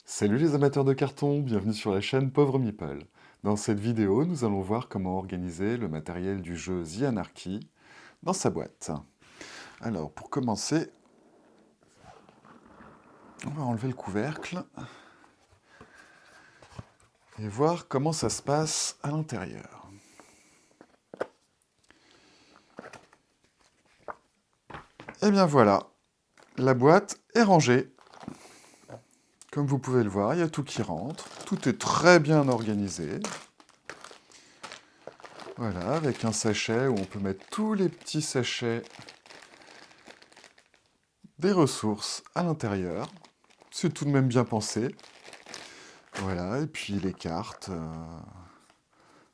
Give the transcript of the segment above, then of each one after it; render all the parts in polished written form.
Salut les amateurs de carton, bienvenue sur la chaîne Pauvre Meeple. Dans cette vidéo, nous allons voir comment organiser le matériel du jeu The Anarchy dans sa boîte. Alors, pour commencer, on va enlever le couvercle et voir comment ça se passe à l'intérieur. Et bien voilà, la boîte est rangée. Comme vous pouvez le voir, il y a tout qui rentre. Tout est très bien organisé. Voilà, avec un sachet où on peut mettre tous les petits sachets des ressources à l'intérieur. C'est tout de même bien pensé. Voilà, et puis les cartes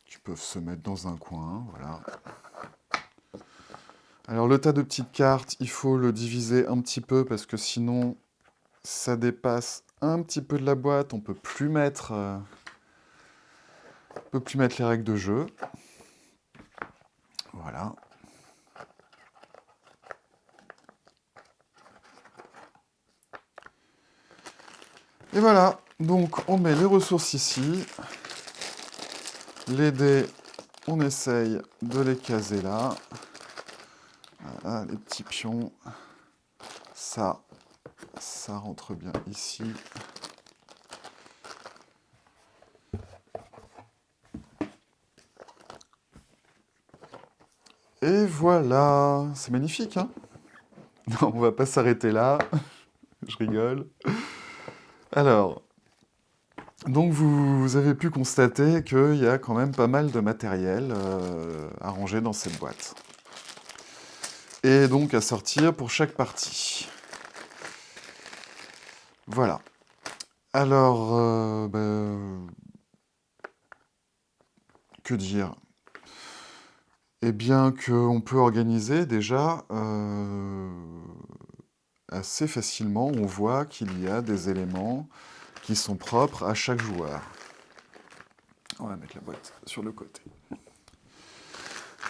qui peuvent se mettre dans un coin, voilà. Alors le tas de petites cartes, il faut le diviser un petit peu parce que sinon ça dépasse un petit peu de la boîte, on peut plus mettre les règles de jeu. Voilà. Et voilà, donc on met les ressources ici. Les dés, on essaye de les caser là. Voilà, les petits pions. Ça rentre bien ici. Et voilà, c'est magnifique, hein? Non, on va pas s'arrêter là, je rigole. Alors, donc vous avez pu constater qu'il y a quand même pas mal de matériel à ranger dans cette boîte. Et donc à sortir pour chaque partie. Voilà. Alors, que dire? Eh bien qu'on peut organiser déjà assez facilement. On voit qu'il y a des éléments qui sont propres à chaque joueur. On va mettre la boîte sur le côté.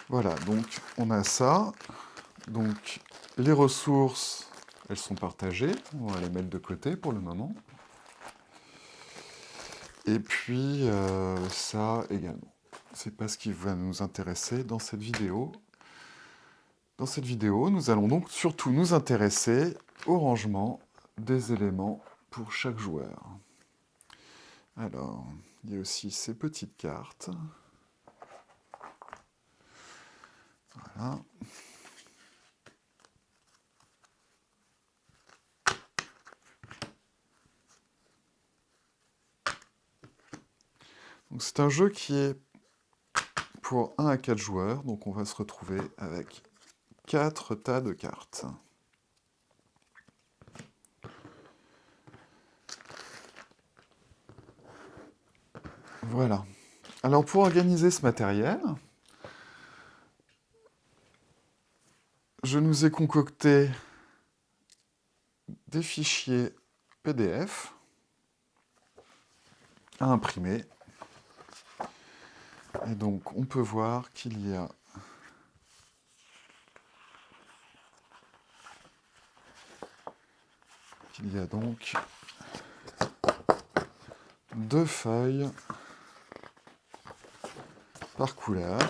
Voilà, donc on a ça. Donc les ressources, elles sont partagées. On va les mettre de côté pour le moment. Et puis ça également. C'est pas ce qui va nous intéresser dans cette vidéo. Dans cette vidéo, nous allons donc surtout nous intéresser au rangement des éléments pour chaque joueur. Alors, il y a aussi ces petites cartes. Voilà. Donc c'est un jeu qui est pour 1 à 4 joueurs, donc on va se retrouver avec 4 tas de cartes. Voilà. Alors pour organiser ce matériel, je nous ai concocté des fichiers PDF à imprimer. Et donc on peut voir qu'il y a donc 2 feuilles par couleur.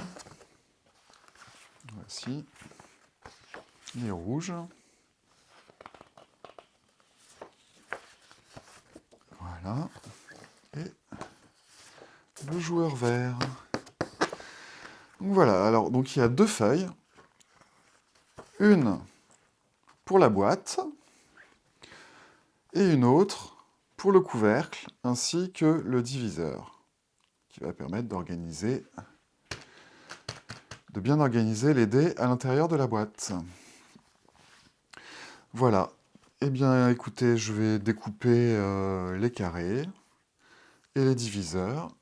Voici les rouges. Voilà. Et le joueur vert. Donc voilà, alors donc il y a 2 feuilles. Une pour la boîte et une autre pour le couvercle ainsi que le diviseur qui va permettre de bien organiser les dés à l'intérieur de la boîte. Voilà. Eh bien, écoutez, je vais découper les carrés et les diviseurs.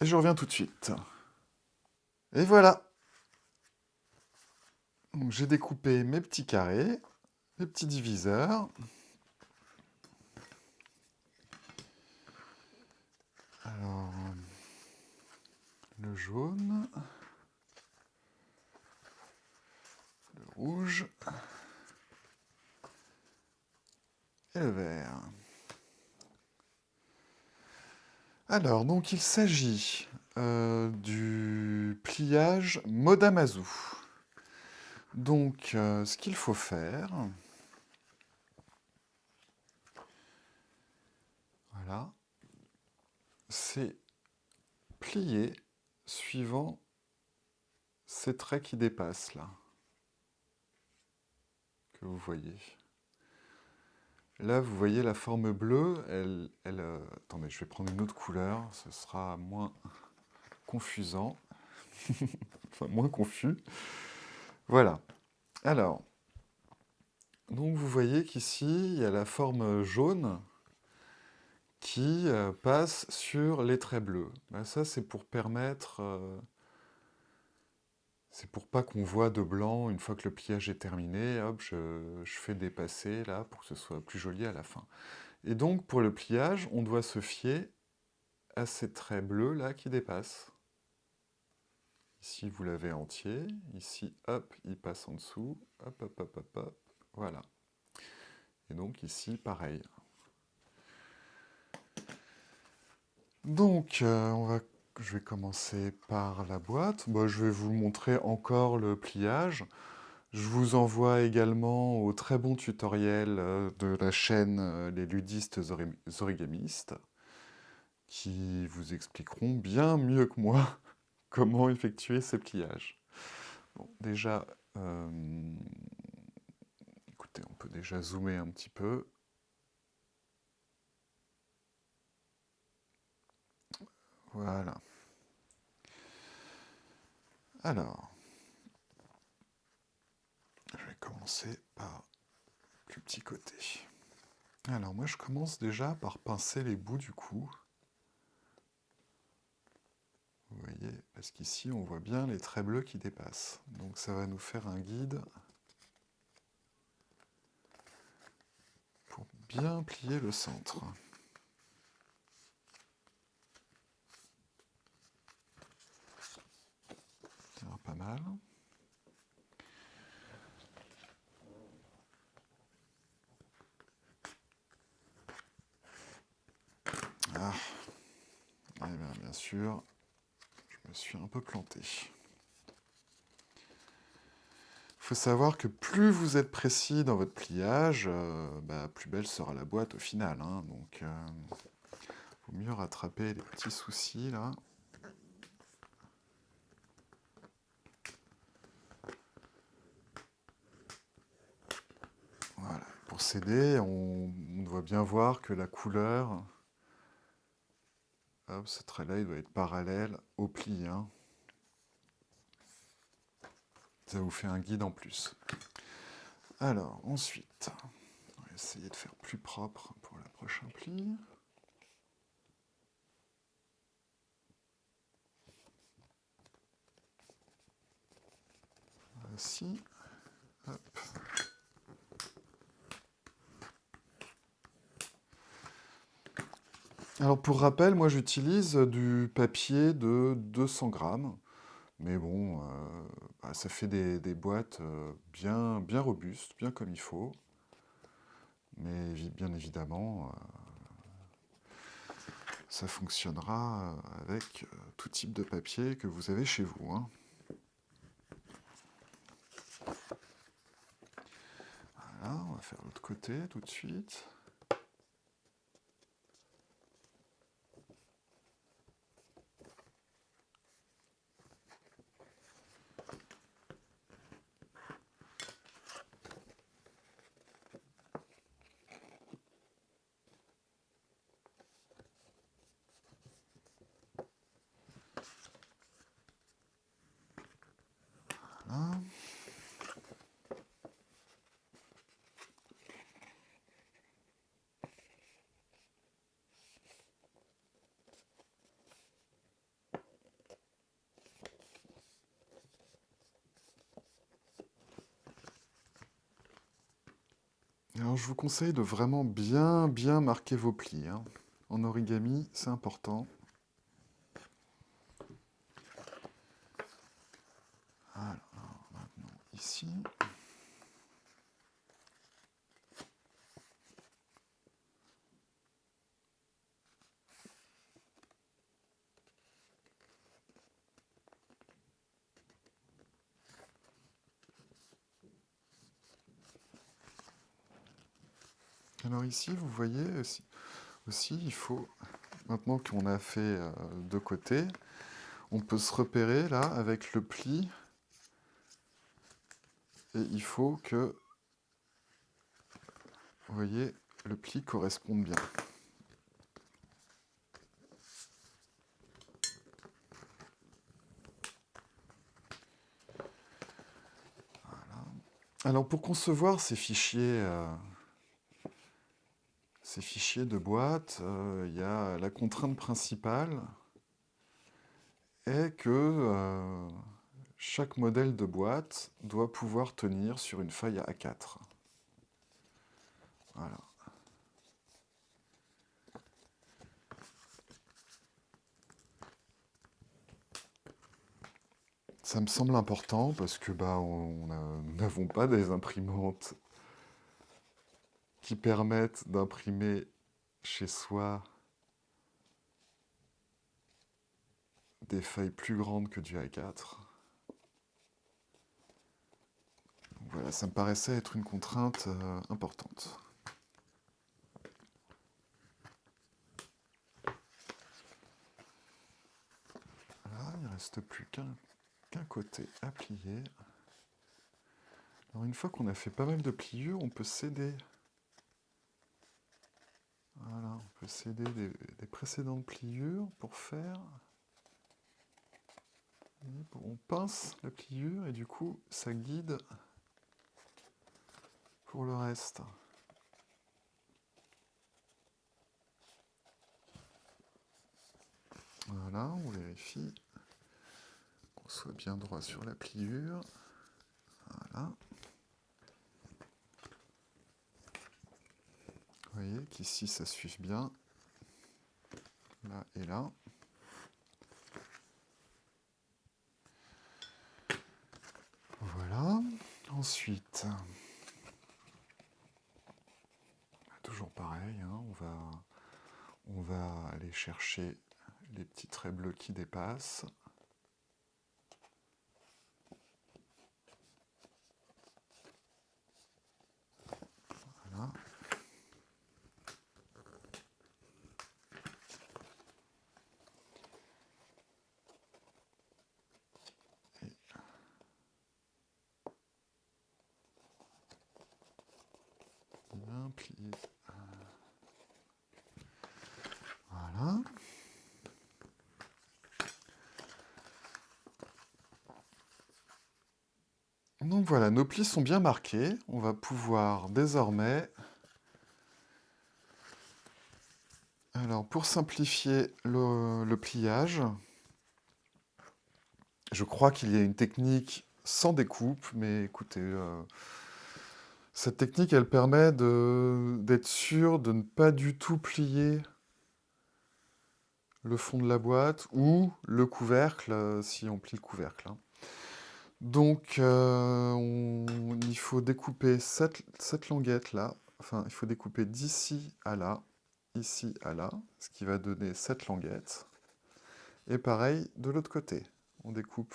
Et je reviens tout de suite. Et voilà. Donc, j'ai découpé mes petits carrés, mes petits diviseurs. Alors, le jaune, le rouge, et le vert. Alors, donc il s'agit du pliage Modamazu. Donc, ce qu'il faut faire, voilà, c'est plier suivant ces traits qui dépassent là, que vous voyez. Là, vous voyez la forme bleue, attendez, je vais prendre une autre couleur, ce sera moins confusant, enfin moins confus. Voilà. Alors, donc vous voyez qu'ici, il y a la forme jaune qui passe sur les traits bleus. Ben, ça, c'est pour permettre... c'est pour pas qu'on voit de blanc une fois que le pliage est terminé. Hop, je fais dépasser là pour que ce soit plus joli à la fin. Et donc, pour le pliage, on doit se fier à ces traits bleus là qui dépassent. Ici, vous l'avez entier. Ici, hop, il passe en dessous. Hop, hop, hop, hop, hop. Voilà. Et donc ici, pareil. Donc, je vais commencer par la boîte. Bon, je vais vous montrer encore le pliage. Je vous envoie également au très bon tutoriel de la chaîne Les Ludistes Origamistes qui vous expliqueront bien mieux que moi comment effectuer ces pliages. Bon, déjà, écoutez, on peut déjà zoomer un petit peu. Voilà. Alors, je vais commencer par le plus petit côté. Alors moi je commence déjà par pincer les bouts du cou. Vous voyez, parce qu'ici on voit bien les traits bleus qui dépassent. Donc ça va nous faire un guide pour bien plier le centre. Alors, pas mal. Ah, et bien sûr, je me suis un peu planté. Il faut savoir que plus vous êtes précis dans votre pliage, plus belle sera la boîte au final. Hein. Donc, vaut mieux rattraper les petits soucis là. Voilà. Pour s'aider, on doit bien voir que la couleur, hop, ce trait-là, il doit être parallèle au pli. Hein. Ça vous fait un guide en plus. Alors, ensuite, on va essayer de faire plus propre pour le prochain pli. Voici. Hop. Alors, pour rappel, moi j'utilise du papier de 200 grammes. Mais bon, ça fait des boîtes bien, bien robustes, bien comme il faut. Mais bien évidemment, ça fonctionnera avec tout type de papier que vous avez chez vous. Hein. Voilà, on va faire l'autre côté tout de suite. Voilà. Alors je vous conseille de vraiment bien bien marquer vos plis. Hein. En origami, c'est important. Alors maintenant ici. Alors ici, vous voyez aussi, il faut, maintenant qu'on a fait deux côtés, on peut se repérer là avec le pli. Et il faut que, vous voyez, le pli corresponde bien. Voilà. Alors pour concevoir ces fichiers de boîte, il y a la contrainte principale est que chaque modèle de boîte doit pouvoir tenir sur une feuille A4. Voilà. Ça me semble important parce que nous n'avons pas des imprimantes qui permettent d'imprimer chez soi des feuilles plus grandes que du A4. Donc voilà, ça me paraissait être une contrainte importante. Voilà, il ne reste plus qu'un côté à plier. Alors une fois qu'on a fait pas mal de pliures, on peut céder. Voilà, on peut céder des précédentes pliures pour faire... On pince la pliure et du coup, ça guide pour le reste. Voilà, on vérifie qu'on soit bien droit sur la pliure. Voilà. Vous voyez qu'ici, ça suive bien. Là et là. Voilà. Ensuite, toujours pareil, hein, on va aller chercher les petits traits bleus qui dépassent. Voilà. Et bien plié. Voilà. Donc voilà, nos plis sont bien marqués. On va pouvoir désormais... Alors, pour simplifier le pliage, je crois qu'il y a une technique sans découpe, mais écoutez, cette technique, elle permet d'être sûr de ne pas du tout plier le fond de la boîte ou le couvercle, si on plie le couvercle. Hein. Donc, il faut découper cette languette-là. Enfin, il faut découper d'ici à là, ici à là, ce qui va donner cette languette. Et pareil, de l'autre côté. On découpe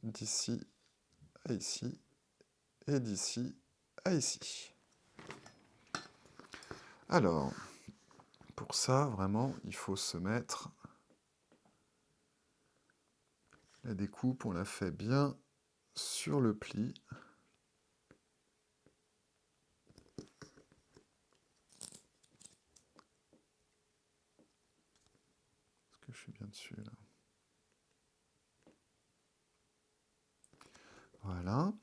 d'ici à ici, et d'ici à ici. Alors, pour ça, vraiment, il faut se mettre... La découpe, on la fait bien sur le pli. Est-ce que je suis bien dessus, là? Voilà.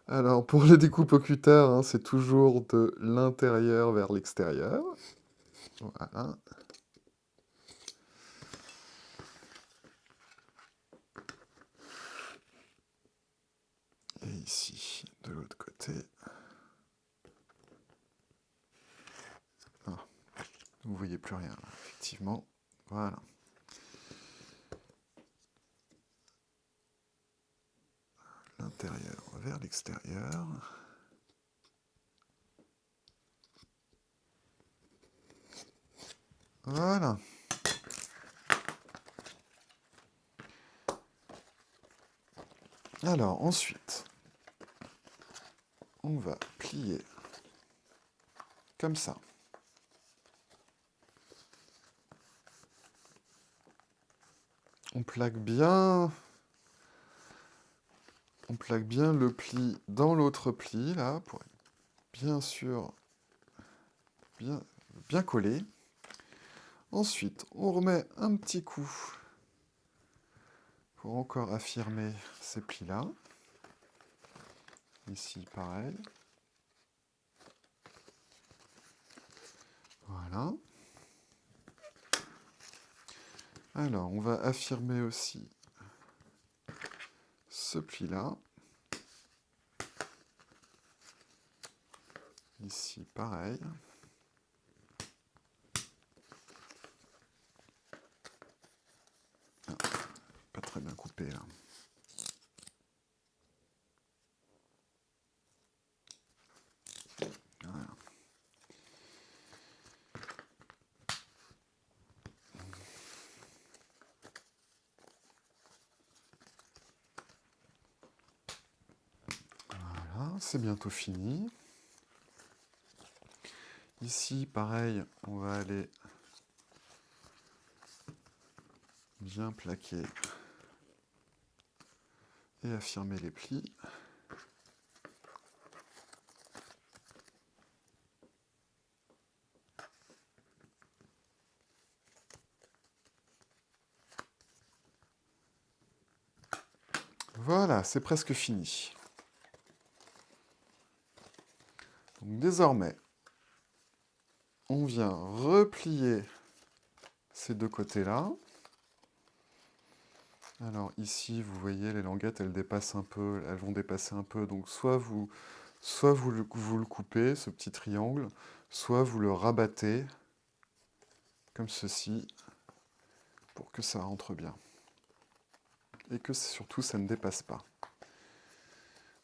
Alors, pour les découpes au cutter, hein, c'est toujours de l'intérieur vers l'extérieur. Voilà. Et ici, de l'autre côté. Ah, vous ne voyez plus rien, là, effectivement. Voilà. L'intérieur vers l'extérieur. Voilà. Alors, ensuite, on va plier. Comme ça. On plaque bien le pli dans l'autre pli, là, pour être bien sûr bien collé. Ensuite, on remet un petit coup pour encore affirmer ces plis-là. Ici, pareil. Voilà. Alors, on va affirmer aussi ce pli-là. Ici, pareil. Ah, pas très bien coupé, là. Voilà. Voilà, c'est bientôt fini. Ici, pareil, on va aller bien plaquer et affirmer les plis. Voilà, c'est presque fini. Donc, désormais, on vient replier ces deux côtés-là. Alors ici, vous voyez, les languettes, elles dépassent un peu, elles vont dépasser un peu. Donc soit vous le coupez, ce petit triangle, soit vous le rabattez, comme ceci, pour que ça rentre bien. Et que surtout, ça ne dépasse pas.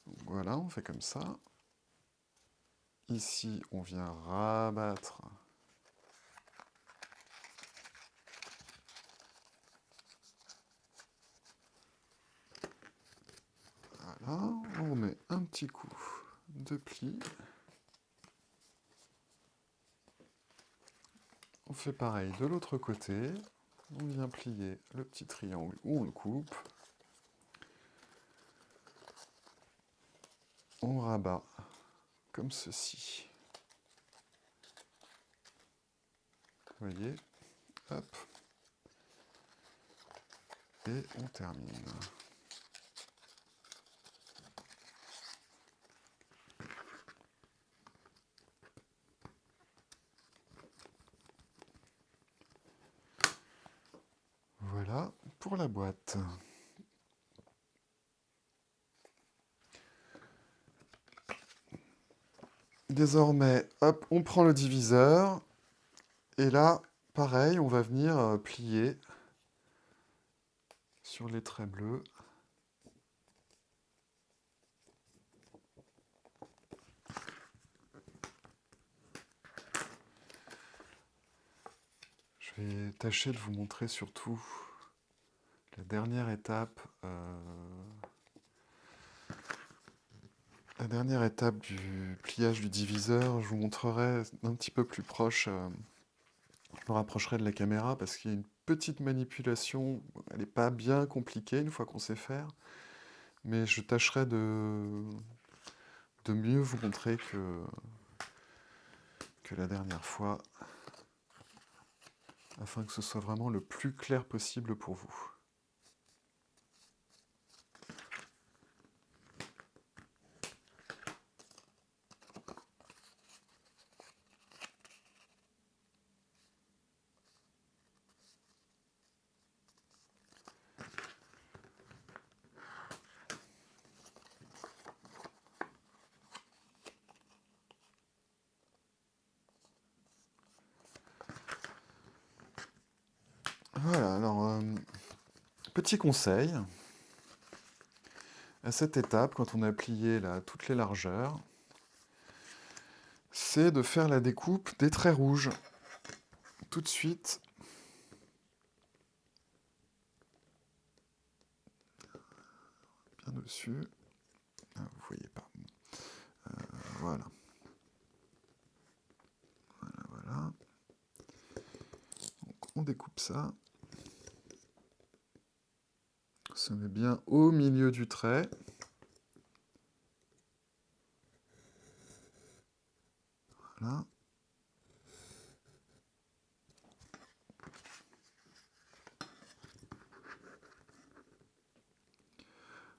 Donc, voilà, on fait comme ça. Ici, on vient rabattre. Voilà, on remet un petit coup de pli. On fait pareil de l'autre côté. On vient plier le petit triangle où on le coupe. On rabat comme ceci. Vous voyez, hop. Et on termine. Voilà pour la boîte. Désormais, hop, on prend le diviseur. Et là, pareil, on va venir plier sur les traits bleus. Je vais tâcher de vous montrer surtout la dernière étape. La dernière étape du pliage du diviseur, je vous montrerai un petit peu plus proche. Je me rapprocherai de la caméra parce qu'il y a une petite manipulation. Elle n'est pas bien compliquée une fois qu'on sait faire. Mais je tâcherai de mieux vous montrer que la dernière fois, afin que ce soit vraiment le plus clair possible pour vous. Voilà, alors, petit conseil, à cette étape, quand on a plié là, toutes les largeurs, c'est de faire la découpe des traits rouges. Tout de suite. Bien dessus. Ah, vous voyez pas. Voilà. Voilà. Donc, on découpe ça. On se met bien au milieu du trait. Voilà.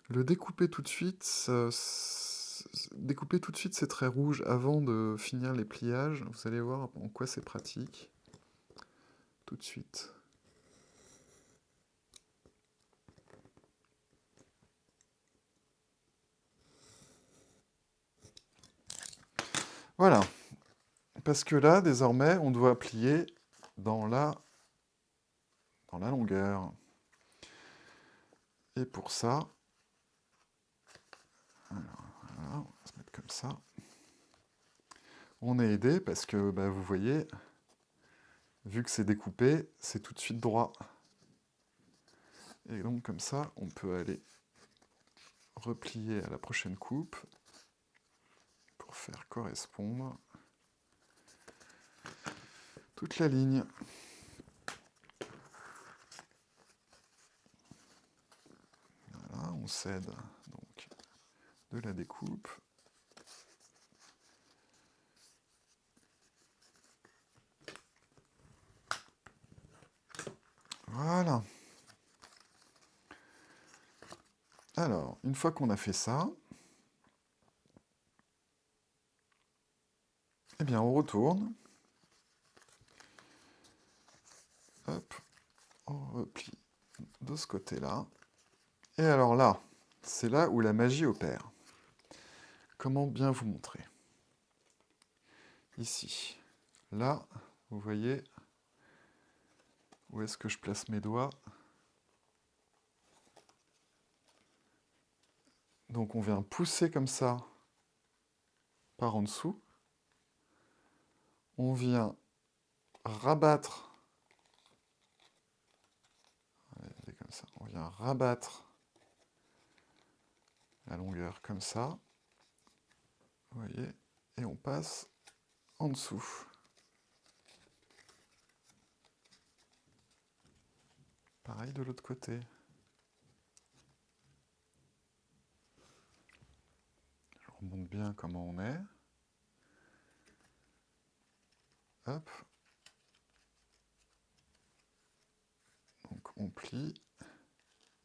Le découper tout de suite, découper tout de suite ces traits rouges avant de finir les pliages. Vous allez voir en quoi c'est pratique. Tout de suite. Voilà. Parce que là, désormais, on doit plier dans la longueur. Et pour ça, alors, voilà, on va se mettre comme ça. On est aidé parce que, bah, vous voyez, vu que c'est découpé, c'est tout de suite droit. Et donc comme ça, on peut aller replier à la prochaine coupe pour faire correspondre toute la ligne. Voilà, on cède donc de la découpe. Voilà. Alors, une fois qu'on a fait ça, eh bien on retourne. Hop, on replie de ce côté-là. Et alors là, c'est là où la magie opère. Comment bien vous montrer? Ici. Là, vous voyez où est-ce que je place mes doigts? Donc on vient pousser comme ça par en dessous. On vient rabattre. Allez, comme ça. On vient rabattre la longueur comme ça. Vous voyez? Et on passe en dessous. Pareil de l'autre côté. Je remonte bien comment on est. Hop. Donc on plie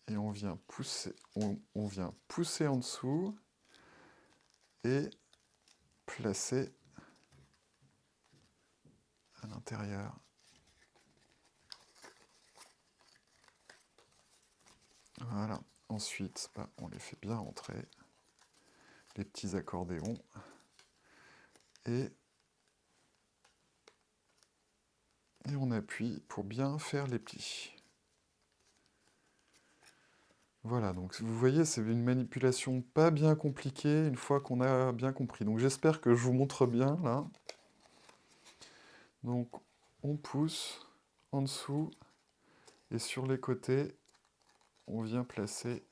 et on vient pousser, on vient pousser en dessous et placer à l'intérieur. Voilà. Ensuite, bah, on les fait bien rentrer, les petits accordéons, et on appuie pour bien faire les plis. Voilà, donc vous voyez, c'est une manipulation pas bien compliquée une fois qu'on a bien compris. Donc j'espère que je vous montre bien là. Donc on pousse en dessous et sur les côtés, on vient placer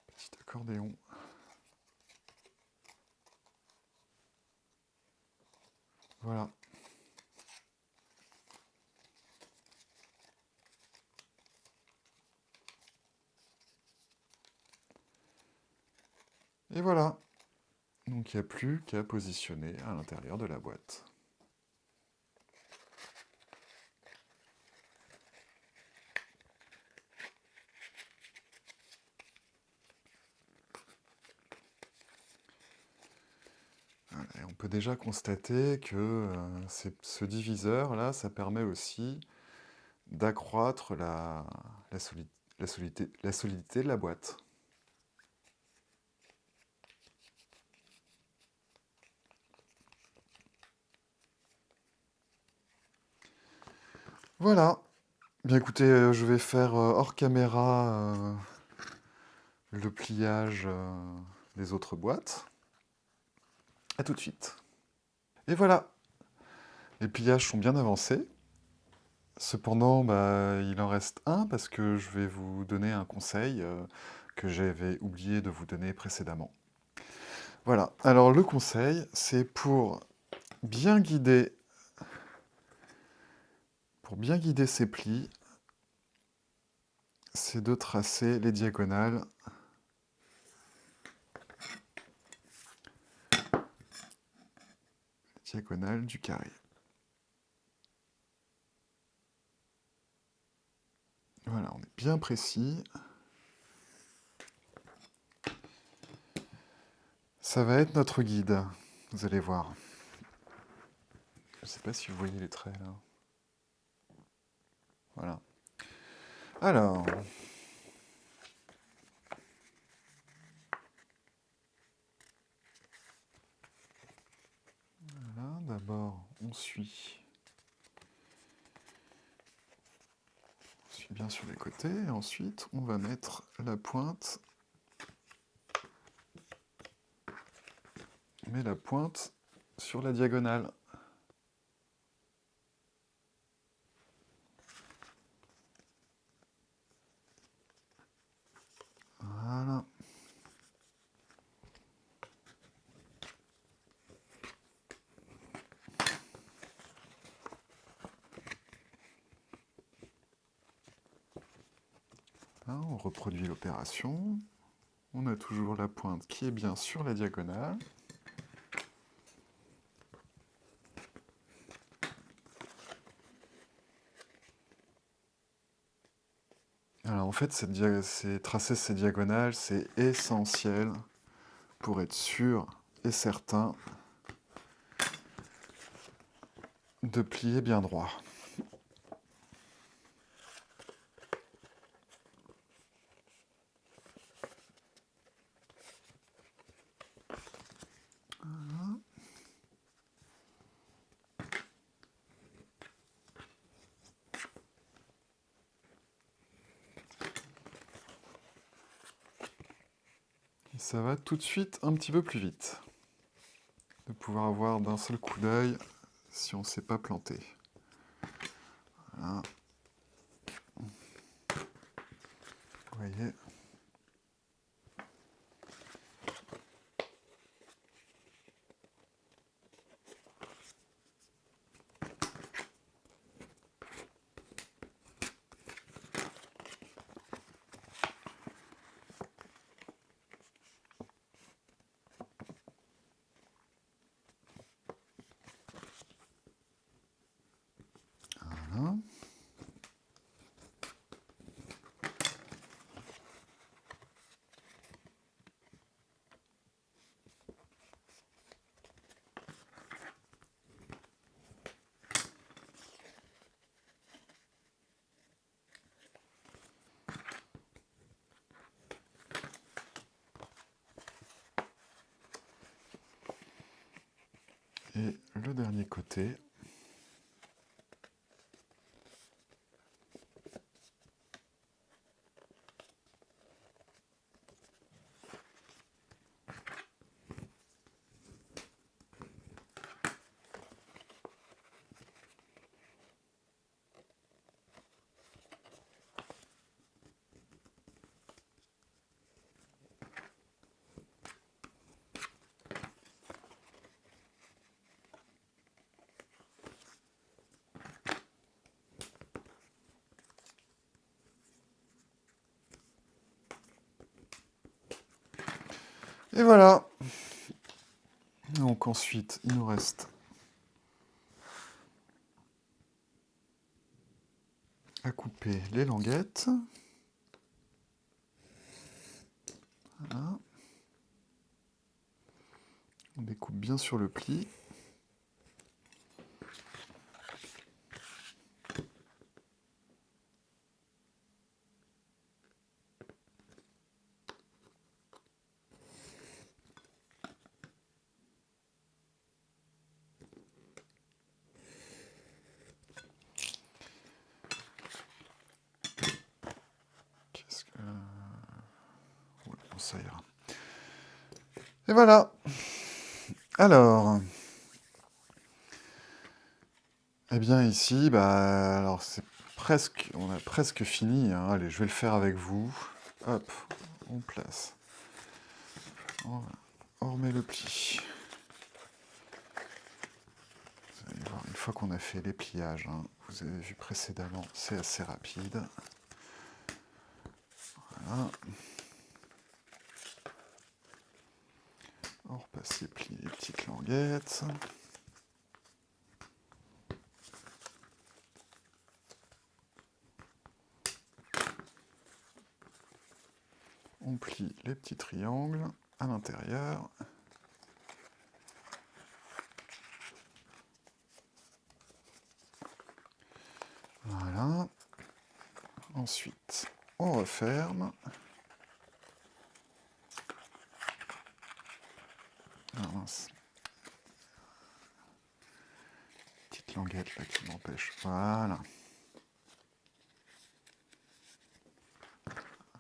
petit accordéon. Voilà. Et voilà. Donc il n'y a plus qu'à positionner à l'intérieur de la boîte. Voilà, et on peut déjà constater que ce diviseur-là, ça permet aussi d'accroître la solidité de la boîte. Voilà. Bien écoutez, je vais faire hors caméra le pliage des autres boîtes. A tout de suite. Et voilà. Les pliages sont bien avancés. Cependant, bah, il en reste un parce que je vais vous donner un conseil. que j'avais oublié de vous donner précédemment. Voilà, alors le conseil, c'est pour bien guider ces plis, c'est de tracer les diagonales du carré. Voilà, on est bien précis. Ça va être notre guide, vous allez voir. Je ne sais pas si vous voyez les traits là. Voilà. Alors, voilà, d'abord on suit bien sur les côtés, et ensuite on va mettre la pointe, sur la diagonale. Voilà. Là, on reproduit l'opération. On a toujours la pointe qui est bien sur la diagonale. Alors en fait, tracer ces diagonales, c'est essentiel pour être sûr et certain de plier bien droit. Voilà. Et ça va tout de suite un petit peu plus vite de pouvoir avoir d'un seul coup d'œil si on ne s'est pas planté. Voilà. Vous voyez. Voilà. Et le dernier côté. Et voilà. Donc ensuite, il nous reste à couper les languettes. Voilà. On découpe bien sur le pli. Bon, ça ira. Et voilà. Alors, eh bien ici, alors on a presque fini, hein. Allez, je vais le faire avec vous. Hop, on place. On remet le pli. Vous allez voir, une fois qu'on a fait les pliages, hein, vous avez vu précédemment, c'est assez rapide. Voilà. On repasse les plis, les petites languettes. On plie les petits triangles à l'intérieur. Voilà. Ensuite, on referme. Ah mince. Petite languette là qui m'empêche. Voilà.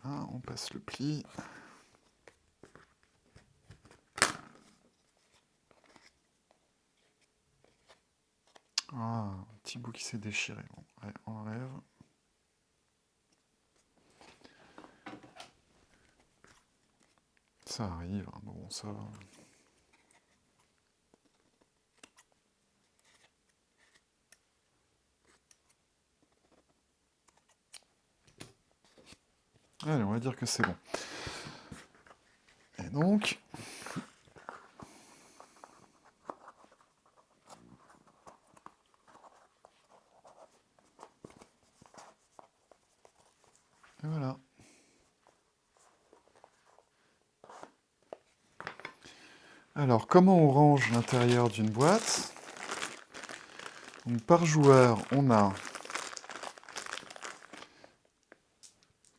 Voilà, on passe le pli. Ah, un petit bout qui s'est déchiré. Bon, allez, on enlève. Ça arrive, hein, bon, ça... Allez, on va dire que c'est bon. Et donc... Et voilà. Alors, comment on range l'intérieur d'une boîte? Donc, par joueur, on a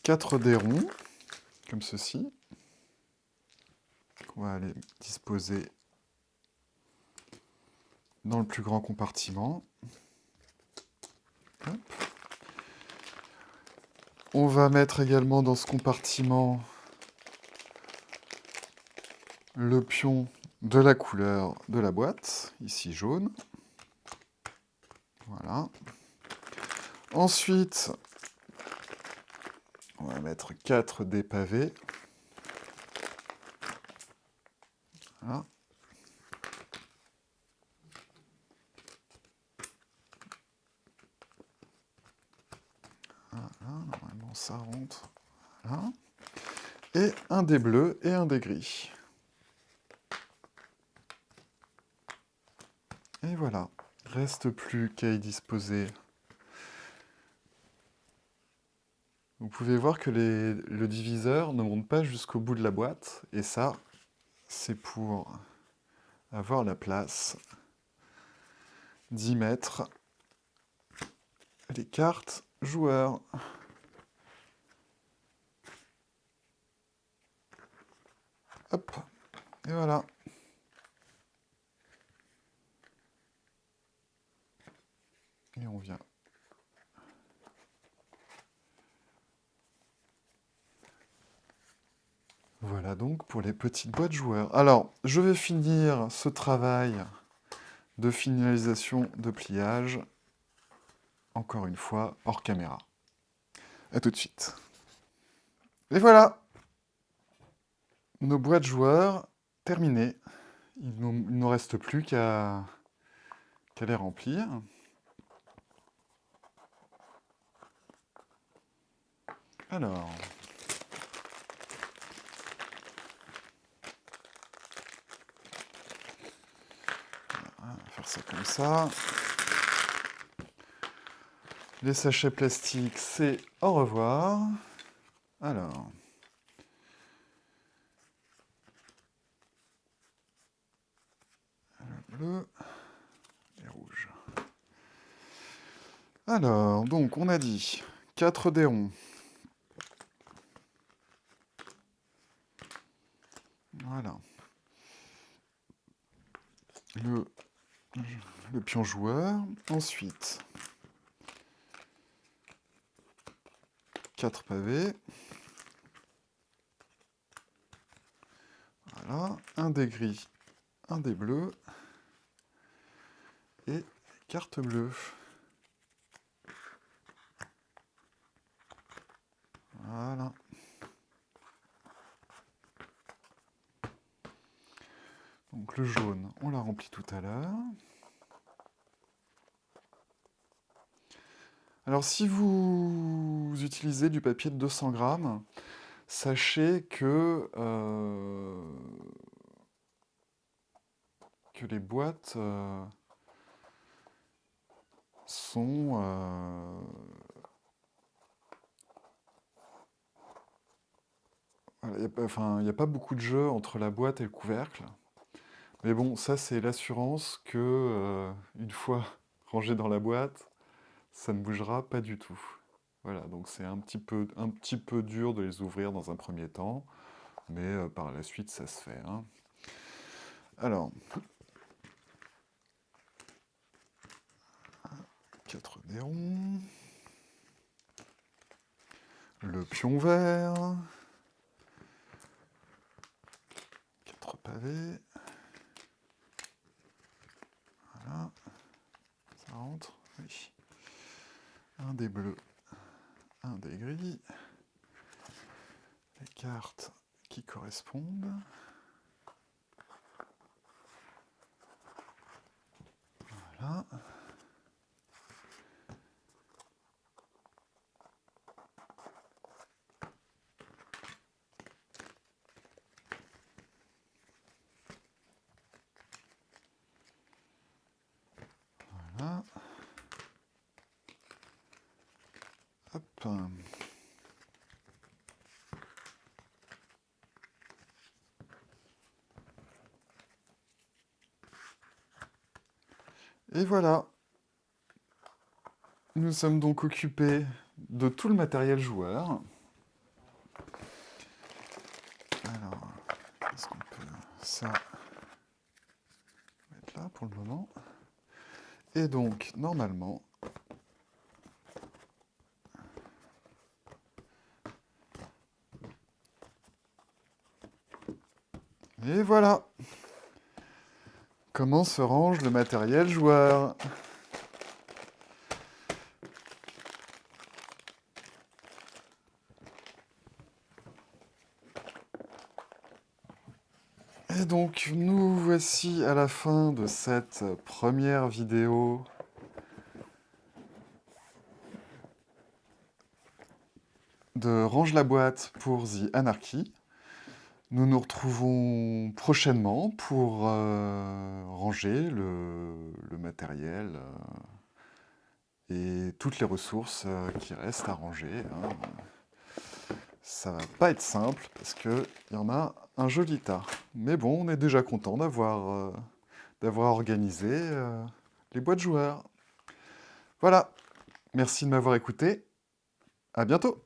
4 dés ronds, comme ceci, qu'on va aller disposer dans le plus grand compartiment. Hop. On va mettre également dans ce compartiment le pion de la couleur de la boîte, ici jaune. Voilà. Ensuite, on va mettre 4 dés pavés. Voilà. Voilà, normalement ça rentre. Voilà. Et un dé bleu et un dé gris. Et voilà. Reste plus qu'à y disposer. Vous pouvez voir que le diviseur ne monte pas jusqu'au bout de la boîte. Et ça, c'est pour avoir la place d'y mettre les cartes joueurs. Hop, et voilà. Et on vient. Voilà donc pour les petites boîtes joueurs. Alors, je vais finir ce travail de finalisation de pliage, encore une fois, hors caméra. A tout de suite. Et voilà, nos boîtes joueurs terminées. Il ne nous reste plus qu'à les remplir. Alors, on va faire ça comme ça. Les sachets plastiques, c'est au revoir. Alors, le bleu et rouge. Alors, donc, on a dit 4 dés ronds. Voilà. Le pion joueur. Ensuite, 4 pavés. Voilà. Un dé gris, un dé bleu. Et carte bleue. Voilà. Donc le jaune, on l'a rempli tout à l'heure. Alors si vous utilisez du papier de 200 grammes, sachez que les boîtes sont... il n'y a pas beaucoup de jeu entre la boîte et le couvercle. Mais bon, ça c'est l'assurance que une fois rangé dans la boîte, ça ne bougera pas du tout. Voilà, donc c'est un petit peu dur de les ouvrir dans un premier temps, mais par la suite ça se fait, hein. Alors, 4 nérons, le pion vert, 4 pavés, voilà, ça rentre, oui. Un des bleus, un des gris, les cartes qui correspondent. Voilà. Voilà. Hop. Et voilà. Nous sommes donc occupés de tout le matériel joueur. Alors, qu'est-ce qu'on peut... Ça, on va mettre là pour le moment. Et donc, normalement... Et voilà. Comment se range le matériel joueur? Et donc, nous voici à la fin de cette première vidéo de Range la boîte pour The Anarchy. Nous nous retrouvons prochainement pour ranger le matériel et toutes les ressources qui restent à ranger, hein. Ça va pas être simple parce qu'il y en a un joli tas. Mais bon, on est déjà content d'avoir organisé les boîtes joueurs. Voilà, merci de m'avoir écouté. À bientôt.